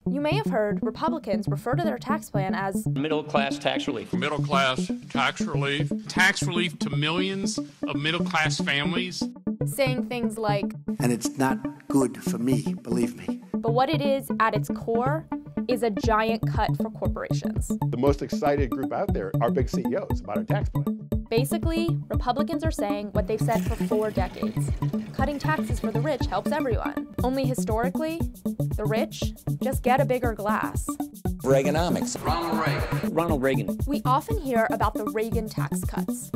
You may have heard Republicans refer to their tax plan as middle-class tax relief. Middle-class tax relief to millions of middle-class families. Saying things like, and it's not good for me, believe me. But what it is at its core is a giant cut for corporations. The most excited group out there are big CEOs about our tax plan. Basically, Republicans are saying what they've said for 4 decades. Cutting taxes for the rich helps everyone. Only historically, the rich just get a bigger glass. Reaganomics. Ronald Reagan. We often hear about the Reagan tax cuts.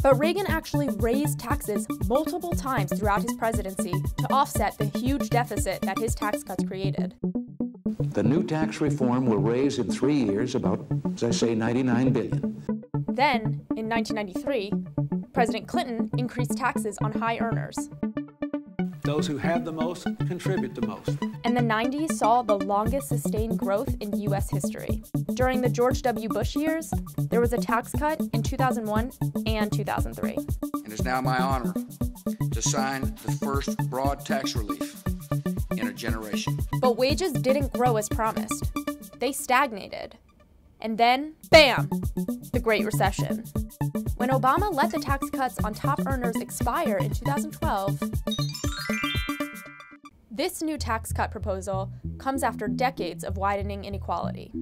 But Reagan actually raised taxes multiple times throughout his presidency to offset the huge deficit that his tax cuts created. The new tax reform will raise in 3 years about, as I say, $99 billion. Then, in 1993, President Clinton increased taxes on high earners. Those who have the most contribute the most. And the 90s saw the longest sustained growth in U.S. history. During the George W. Bush years, there was a tax cut in 2001 and 2003. It is now my honor to sign the first broad tax relief in a generation. But wages didn't grow as promised. They stagnated. And then, bam, the Great Recession. When Obama let the tax cuts on top earners expire in 2012, this new tax cut proposal comes after decades of widening inequality.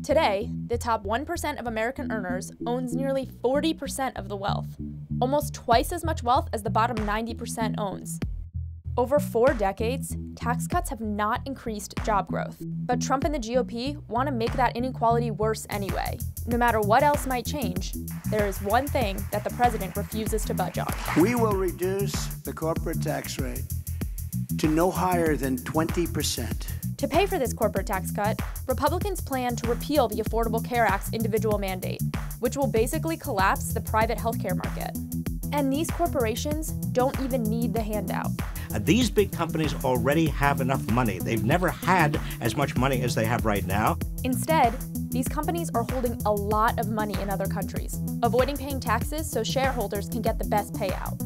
Today, the top 1% of American earners owns nearly 40% of the wealth, almost twice as much wealth as the bottom 90% owns. Over 4 decades, tax cuts have not increased job growth. But Trump and the GOP want to make that inequality worse anyway. No matter what else might change, there is one thing that the president refuses to budge on. We will reduce the corporate tax rate to no higher than 20%. To pay for this corporate tax cut, Republicans plan to repeal the Affordable Care Act's individual mandate, which will basically collapse the private healthcare market. And these corporations don't even need the handout. These big companies already have enough money. They've never had as much money as they have right now. Instead, these companies are holding a lot of money in other countries, avoiding paying taxes so shareholders can get the best payout.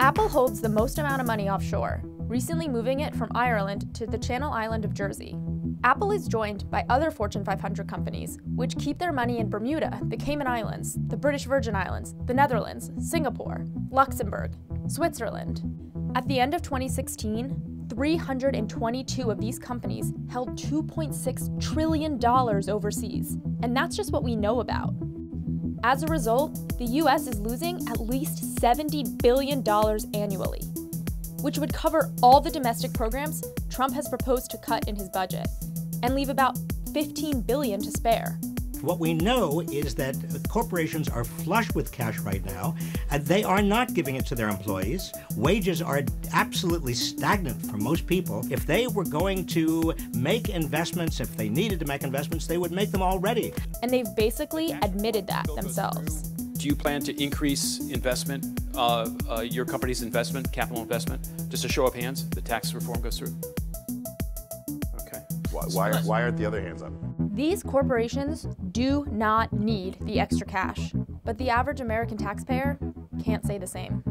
Apple holds the most amount of money offshore, recently moving it from Ireland to the Channel Island of Jersey. Apple is joined by other Fortune 500 companies, which keep their money in Bermuda, the Cayman Islands, the British Virgin Islands, the Netherlands, Singapore, Luxembourg, Switzerland. At the end of 2016, 322 of these companies held $2.6 trillion overseas, and that's just what we know about. As a result, the US is losing at least $70 billion annually, which would cover all the domestic programs Trump has proposed to cut in his budget, and leave about $15 billion to spare. What we know is that corporations are flush with cash right now, and they are not giving it to their employees. Wages are absolutely stagnant for most people. If they were going to make investments, if they needed to make investments, they would make them already. And they've basically admitted that themselves. Do you plan to increase investment, your company's investment, capital investment? Just a show of hands, the tax reform goes through? Okay. Why aren't the other hands up? These corporations do not need the extra cash, but the average American taxpayer can't say the same.